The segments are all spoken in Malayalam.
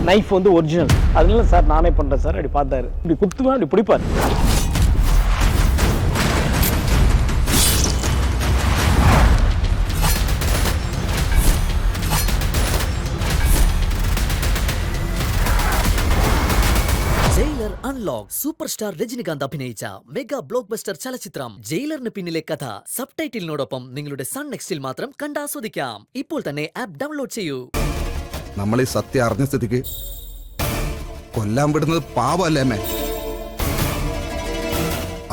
நைஃப் வந்து ஒரிஜினல். அதனால சார் நானே பண்ணுறேன் சார். அப்படி பார்த்தாரு, இப்படி குத்துவேன், அப்படி பிடிப்பார். Jailer unlock super star Rajinikanth അഭിനയിച്ച മെഗാ ബ്ലോക്ക് ബസ്റ്റർ ചലച്ചിത്രം ജയിലറിന് പിന്നിലെ കഥ സബ് ടൈറ്റിലിനോടൊപ്പം നിങ്ങളുടെ സൺ നെക്സ്റ്റിൽ മാത്രം കണ്ടാസ്വദിക്കാം. ഇപ്പോൾ തന്നെ ആപ്പ് ഡൗൺലോഡ് ചെയ്യൂ. നമ്മൾ ഈ സത്യം അറിഞ്ഞ സ്ഥിതിക്ക് കൊല്ലാൻ വിടുന്നത് പാവല്ലേ അമ്മേ?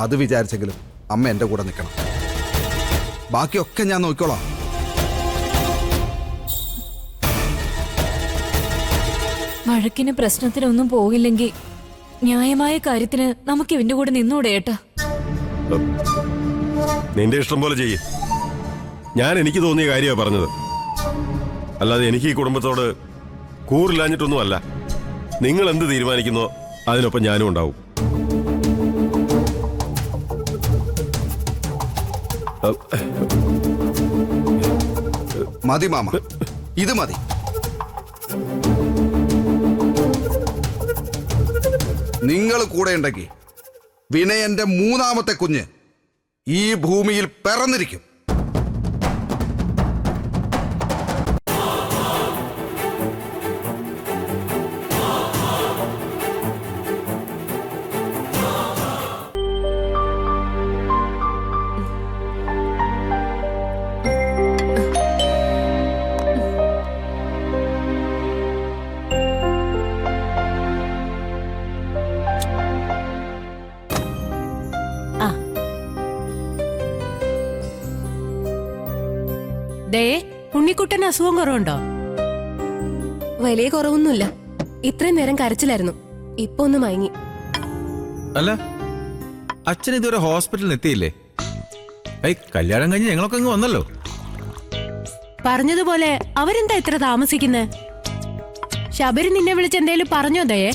അത് വിചാരിച്ചെങ്കിലും അമ്മ എന്റെ കൂടെ നിൽക്കണം. ബാക്കിയൊക്കെ ഞാൻ നോക്കിക്കോളാം. വഴക്കിന് പ്രശ്നത്തിനൊന്നും പോകില്ലെങ്കിൽ ന്യായമായ കാര്യത്തിന് നമുക്ക് ഇവന്റെ കൂടെ നിന്നൂടെ ഏട്ടാ? നിന്റെ ഇഷ്ടം പോലെ ചെയ്യേ. ഞാൻ എനിക്ക് തോന്നിയ കാര്യമാണ് പറഞ്ഞത്. അല്ലാതെ എനിക്ക് ഈ കുടുംബത്തോട് കൂറില്ലാഞ്ഞിട്ടൊന്നും അല്ല. നിങ്ങൾ എന്ത് തീരുമാനിക്കുന്നോ അതിനൊപ്പം ഞാനും ഉണ്ടാവും. മതി മാമ, ഇത് മതി. നിങ്ങൾ കൂടെ ഉണ്ടെങ്കിൽ വിനയന്റെ മൂന്നാമത്തെ കുഞ്ഞ് ഈ ഭൂമിയിൽ പിറന്നിരിക്കും. ദേ, ഉണ്ണിക്കുട്ടന് അസുഖം കുറവുണ്ടോ? വലിയ കുറവൊന്നുമില്ല. ഇത്രയും നേരം കരച്ചിലായിരുന്നു, ഇപ്പൊ ഒന്ന് മയങ്ങി. അല്ല, അച്ഛൻ ഇതുവരെ ഹോസ്പിറ്റലിൽ എത്തിയില്ലേ? കല്യാണം കഴിഞ്ഞ് ഞങ്ങളൊക്കെ അങ്ങ് വന്നല്ലോ. പറഞ്ഞതുപോലെ അവരെന്താ ഇത്ര താമസിക്കുന്നേ? ശബരി നിന്നെ വിളിച്ച് എന്തേലും പറഞ്ഞോ ദയേ?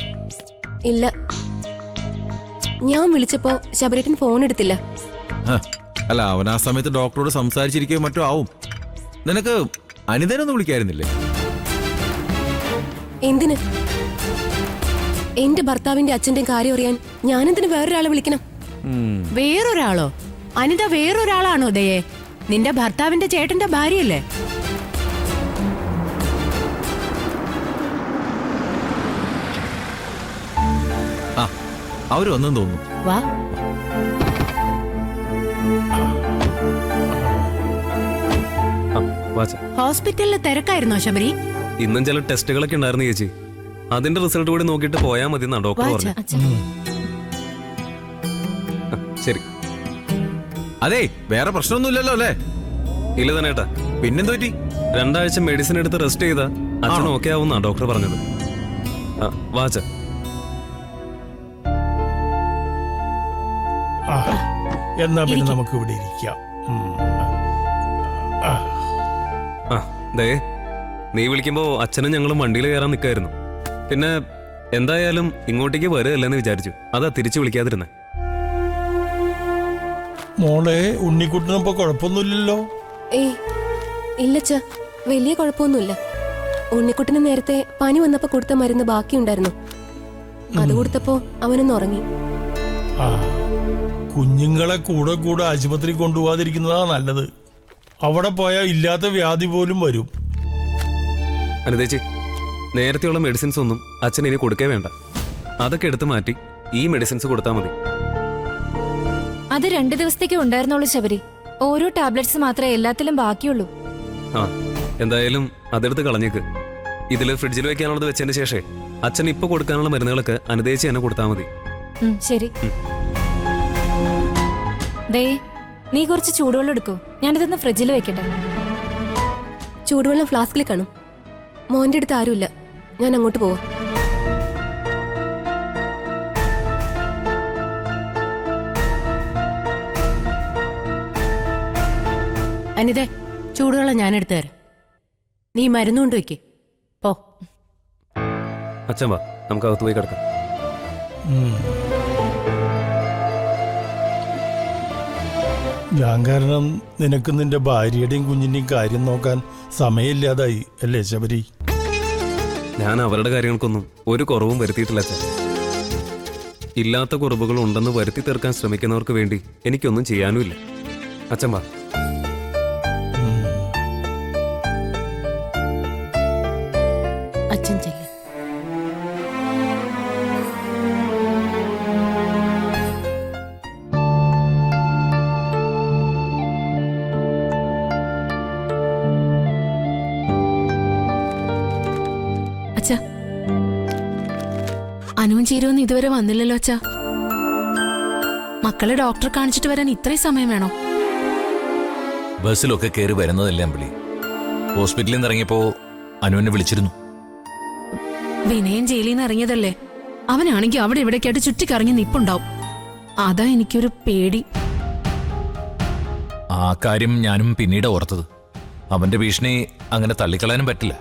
ഇല്ല, ഞാൻ വിളിച്ചപ്പോ ശബരിട്ടൻ ഫോൺ എടുത്തില്ല. അല്ല, അവൻ ആ സമയത്ത് ഡോക്ടറോട് സംസാരിച്ചിരിക്കുകയോ മറ്റോ ആവും. നിനക്ക് അനിതനൊന്നും വിളിക്കായിരുന്നില്ലേ? എന്തിന്? എന്റെ ഭർത്താവിന്റെ അച്ഛന്റെ കാര്യം അറിയാൻ ഞാനെന്തിന് വേറൊരാളെ വിളിക്കണം? വേറൊരാളോ? അനിത വേറൊരാളാണോ ദയേ? നിന്റെ ഭർത്താവിന്റെ ചേട്ടന്റെ ഭാര്യയല്ലേ? ആ, അവര് വന്നെന്ന് തോന്നുന്നു. വാ. ഹോസ്പിറ്റലിൽ തിരക്കായിരുന്നോ ശബരി? ഇന്നും ചില ടെസ്റ്റുകളൊക്കെ ഉണ്ടായിരുന്നു ചേച്ചി. അതിന്റെ റിസൾട്ട് കൂടി നോക്കിയിട്ട് പോയാൽ മതി എന്നാ ഡോക്ടർ പറഞ്ഞു. ശരി. അതെ, വേറെ പ്രശ്നമൊന്നുമില്ലല്ലോ അല്ലേ? ഇല്ല തന്നെ ഏട്ടാ. പിന്നെന്ത് പറ്റി? 2 ആഴ്ച മെഡിസിൻ എടുത്ത് റെസ്റ്റ് ചെയ്താ അച്ഛൻ ഓക്കെ ആവുന്നാ ഡോക്ടർ പറഞ്ഞത്. വാച്ച എന്നാ പിന്നെ നമുക്ക് ഇവിടെ ഇരിക്കാം. ദേ, നീ വിളിക്കുമ്പോ അച്ഛനും ഞങ്ങളും വണ്ടിയിൽ കയറാൻ നിൽക്കായിരുന്നു. പിന്നെ എന്തായാലും ഇങ്ങോട്ടേക്ക് വരികയല്ലെന്ന് വിചാരിച്ചു. അതാ തിരിച്ചു വിളിക്കാതിരുന്നേ. മോളെ, ഉണ്ണിക്കുട്ടനിപ്പോ കുഴപ്പമൊന്നുമില്ലല്ലോ? ഏയ് ഇല്ലച്ച, വലിയ കുഴപ്പമൊന്നുമില്ല. ഉണ്ണിക്കുട്ടന് നേരത്തെ പനി വന്നപ്പോ കൊടുത്ത മരുന്ന് ബാക്കിയുണ്ടായിരുന്നു, അത് കൊടുത്തപ്പോ അവനൊന്ന് ഉറങ്ങി. കുഞ്ഞുങ്ങളെ കൂടെ കൂടെ ആശുപത്രി കൊണ്ടുപോകാതിരിക്കുന്നതാ നല്ലത്. അവിടെ പോയാൽ ഇല്ലാത്ത വ്യാധി പോലും വരും. അനുദേച്ചി, നേരത്തെയുള്ള മെഡിസിൻസ് ഒന്നും അച്ഛൻ ഇനി കൊടുക്കേ വേണ്ട. അതൊക്കെ എടുത്തു മാറ്റി ഈ മെഡിസിൻസ് കൊടുത്താൽ മതി. അത് 2 ദിവസത്തേക്ക് ഉണ്ടായിരുന്നുള്ളൂ ശബരി. ഓരോ ടാബ്ലറ്റ്സ് മാത്രമേ എല്ലാത്തിലും ബാക്കിയുള്ളൂ. എന്തായാലും അതെടുത്ത് കളഞ്ഞേക്ക്. ഇതില് ഫ്രിഡ്ജിൽ വെക്കാനുള്ളത് വെച്ചതിന് ശേഷം അച്ഛൻ ഇപ്പൊ കൊടുക്കാനുള്ള മരുന്നുകളൊക്കെ അനുദേച്ചി തന്നെ കൊടുത്താൽ മതി. ശരി. ദേ, നീ കുറച്ച് ചൂടുവെള്ളം എടുക്കൂ. ഞാനിതൊന്ന് ഫ്രിഡ്ജിൽ വെക്കട്ടെ. ചൂടുവെള്ളം ഫ്ലാസ്കിൽ കാണും. മോന്റെ അടുത്ത് ആരുമില്ല, ഞാൻ അങ്ങോട്ട് പോവാം. അനിതേ, ചൂടുവെള്ളം ഞാൻ എടുത്തു തരാം. നീ മരുന്നുകൊണ്ട് വെക്ക്. പോ. അച്ഛൻ വാ, നമുക്ക് അകത്ത് പോയി കിടക്കാം. ഞാൻ കാരണം നിനക്ക് നിന്റെ ഭാര്യയുടെയും കുഞ്ഞിന്റെയും കാര്യം നോക്കാൻ സമയമില്ലാതായി അല്ലേ ശബരി? ഞാൻ അവരുടെ കാര്യങ്ങൾക്കൊന്നും ഒരു കുറവും വരുത്തിയിട്ടില്ല അച്ഛൻ. ഇല്ലാത്ത കുറവുകൾ ഉണ്ടെന്ന് വരുത്തി തീർക്കാൻ ശ്രമിക്കുന്നവർക്ക് വേണ്ടി എനിക്കൊന്നും ചെയ്യാനുമില്ല. അച്ഛൻ വാ. അച്ഛൻ ചെല്ല്. അച്ഛാ, അനുവും ചീരുവൊന്നും ഇതുവരെ വന്നില്ലല്ലോ അച്ഛാ. മക്കളെ ഡോക്ടറെ കാണിച്ചിട്ട് വരാൻ ഇത്രയും സമയം വേണോ? ബസ്സിലൊക്കെ കയറി വരുന്നതല്ലേ അമ്പിളി. ഹോസ്പിറ്റലിൽ നിന്ന് ഇറങ്ങിയപ്പോ അനുവിനെ വിളിച്ചിരുന്നു. വിനയൻ ജയിലിൽ നിന്ന് ഇറങ്ങിയതല്ലേ, അവനാണെങ്കിൽ അവിടെ ഇവിടേക്കായിട്ട് ചുറ്റിക്കറങ്ങി നിപ്പുണ്ടാവും. അതാ എനിക്കൊരു പേടി. ആ കാര്യം ഞാനും പിന്നീട് ഓർത്തത്. അവന്റെ ഭീഷണി അങ്ങനെ തള്ളിക്കളയാനും പറ്റില്ല.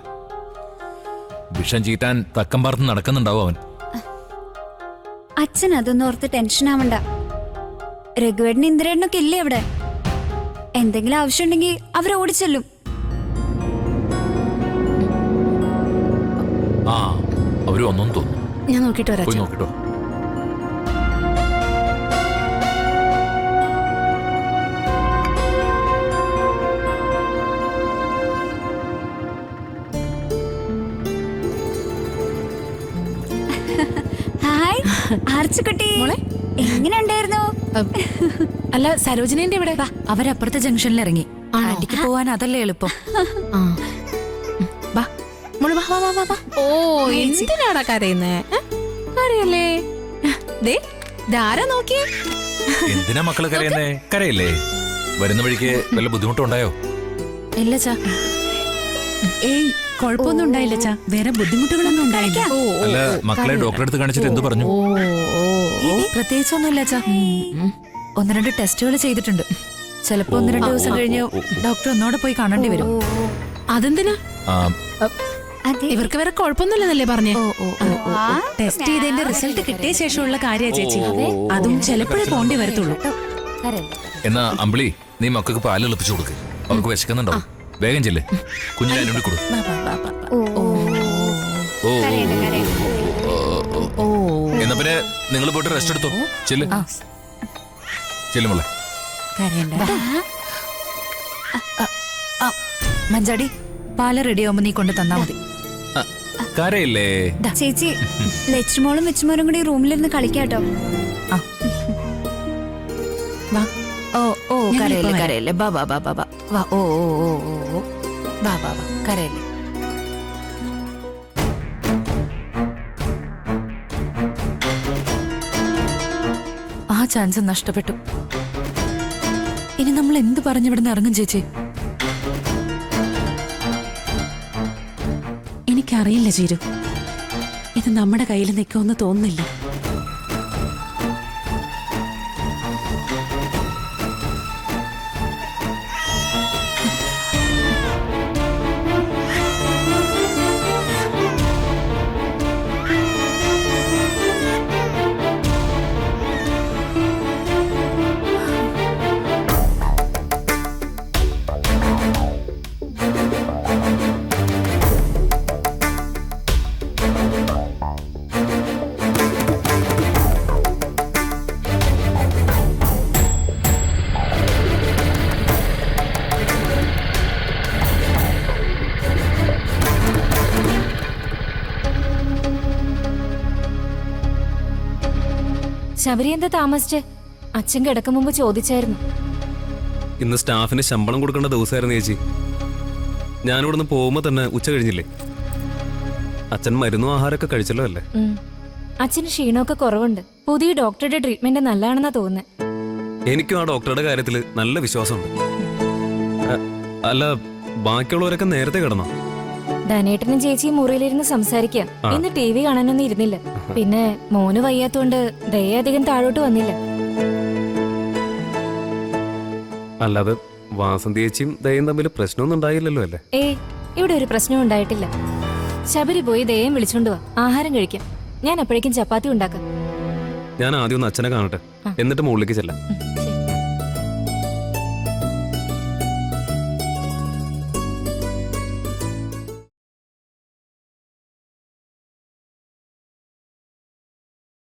വിഷം ചീറ്റാൻ തക്കം പാർത്ത് നടക്കുന്നുണ്ടാവും അവൻ. അച്ഛൻ അതൊന്നും ഓർത്ത് ടെൻഷൻ ആവണ്ട. രഘുവേട്ടനും ഇന്ദ്രേട്ടനൊക്കെ ഇല്ലേ അവിടെ? എന്തെങ്കിലും ആവശ്യമുണ്ടെങ്കിൽ അവർ ഓടിച്ചെല്ലും. ആ, അവര് ഒന്നും തോന്നുന്നു. ഞാൻ നോക്കിട്ട് വരാം. പോയി നോക്കിട്ടോ. ഹായ് ആർച്ചുകുട്ടി, എങ്ങനെയുണ്ടായിരുന്നു? അല്ല, സരോജനേന്റെ ഇവിടെ. അവരപ്പുറത്തെ ജംഗ്ഷനിൽ ഇറങ്ങി. ആന്റിക്ക് പോവാൻ അതല്ലേ എളുപ്പം. വാ മോള്, വാ വാ വാ വാ. ഓ, എന്തിനാടാ കരയുന്നേ? അറിയല്ലേ? ദേ ധാരാ നോക്കിയേ. എന്തിനാ മക്കള് കരയുന്നേ? കരയില്ലേ? വരുന്ന വഴിക്ക് വല്ല ബുദ്ധിമുട്ടുണ്ടായോ? ഇല്ല ചാ. ഏയ്, കുഴപ്പമൊന്നും ഉണ്ടായില്ല ചാ. വേറെ ബുദ്ധിമുട്ടുകളൊന്നും ഉണ്ടായില്ല. അല്ല, മക്കളെ ഡോക്ടറെ അടുത്ത് കാണിച്ചിട്ട് എന്ത് പറഞ്ഞു? പ്രത്യേകിച്ചൊന്നുമില്ല ചാ. 1-2 ടെസ്റ്റുകൾ ചെയ്തിട്ടുണ്ട്. ചിലപ്പോ 1-2 ദിവസം കഴിഞ്ഞ് ഡോക്ടർ ഒന്നോടെ പോയി കാണേണ്ടി വരും. അതെന്തിനാ? ആ, ഇവർക്ക് വേറെ കുഴപ്പമൊന്നുമില്ലെന്നല്ലേ പറഞ്ഞേ? ടെസ്റ്റ് ചെയ്തതിന്റെ റിസൾട്ട് കിട്ടിയ ശേഷമുള്ള കാര്യ ചേച്ചി. അതും ചിലപ്പോഴേ പോണ്ടി വരത്തുള്ളൂ. എന്നാ അമ്പിളി, നീ മക്കൾക്ക് പാല് എളുപ്പിച്ചു കൊടുക്ക്. അവർക്ക് വിശക്കുന്നുണ്ടാവും. വേഗം ചെല്ലേ. കുഞ്ഞിനെ അതിനോട് കൊടു. എന്നാ പിന്നെ നിങ്ങൾ പോയിട്ട് റെസ്റ്റ് എടുത്തോ. ചെല്ല് ചെല്ലുമോളെ. മഞ്ചാടി, പാല് റെഡി ആവുമ്പോ നീ കൊണ്ട് തന്നാ മതി. കരയില്ലേ ചേച്ചി? ലക്ഷ്മോളും വെച്ചുമോനും കൂടി റൂമിലിരുന്ന് കളിക്കാട്ടോ. ഓ, കരയല്ലേ കരയല്ലേ. ബാ ബാ ബാ ബാ ബാ വാ. ഓ ഓ ഓ ഓ ബാ ബാ ബാ, കരയല്ലേ. ആ ചാൻസ് നഷ്ടപ്പെട്ടു. ഇനി നമ്മൾ എന്ത് പറഞ്ഞിവിടുന്ന് ഇറങ്ങും ചേച്ചി? എനിക്കറിയില്ല ചീരു, ഇത് നമ്മുടെ കയ്യിൽ നിൽക്കുമെന്ന് തോന്നുന്നില്ല. ശബരി എന്താ താമസിച്ച്? അച്ഛൻ കിടക്കും മുമ്പ് ചോദിച്ചായിരുന്നു. ഇന്ന് സ്റ്റാഫിന് ശമ്പളം കൊടുക്കേണ്ട ദിവസമായിരുന്നു ചേച്ചി. ഞാനിവിടുന്ന് പോകുമ്പോ തന്നെ ഉച്ച കഴിഞ്ഞില്ലേ. അച്ഛൻ മരുന്നും ആഹാരമൊക്കെ കഴിച്ചല്ലോ അല്ലേ? അച്ഛന് ക്ഷീണമൊക്കെ കുറവുണ്ട്. പുതിയ ഡോക്ടറുടെ ട്രീറ്റ്മെന്റ് നല്ലതാണെന്നാ തോന്നുന്നത്. എനിക്കും ആ ഡോക്ടറുടെ കാര്യത്തിൽ നല്ല വിശ്വാസമുണ്ട്. അല്ല, ബാക്കിയുള്ളവരൊക്കെ നേരത്തെ കിടന്നോ? ധനേട്ടനും ചേച്ചിയും മുറിയിലിരുന്ന് സംസാരിക്കാം. ഇന്ന് TV കാണാനൊന്നും ഇരുന്നില്ല. പിന്നെ മോന് വയ്യാത്തോണ്ട് ദയ അധികം താഴോട്ട് വന്നില്ല. അല്ലാതെ വാസന്തി ചേച്ചിയും ദയും തമ്മിൽ പ്രശ്നമൊന്നും ഉണ്ടായില്ലല്ലോ അല്ലേ? ഇവിടെ ഒരു പ്രശ്നവും ഉണ്ടായിട്ടില്ല. ശബരി പോയി ദയം വിളിച്ചോണ്ട് വാ, ആഹാരം കഴിക്കാം. ഞാൻ അപ്പോഴേക്കും ചപ്പാത്തി ഉണ്ടാക്കാം. ഞാൻ ആദ്യം ഒന്ന് അച്ഛനെ കാണട്ടെ, എന്നിട്ട് മുകളിലേക്ക് ചെല്ലാം.